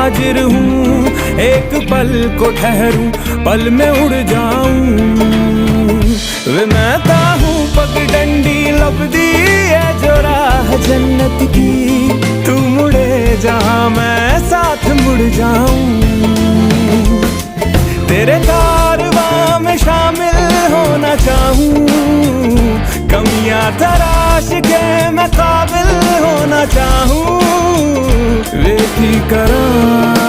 मुहाजिर हूँ, एक पल को ठहरूं पल में उड़ जाऊं। वे मैं हूँ पगडंडी लपदी है जो राह जन्नत की, तू मुड़े जहाँ मैं साथ मुड़ जाऊं। तेरे कारवां में शामिल होना चाहूं, कमियां तराश के मैं काबिल होना चाहूं। वे की करां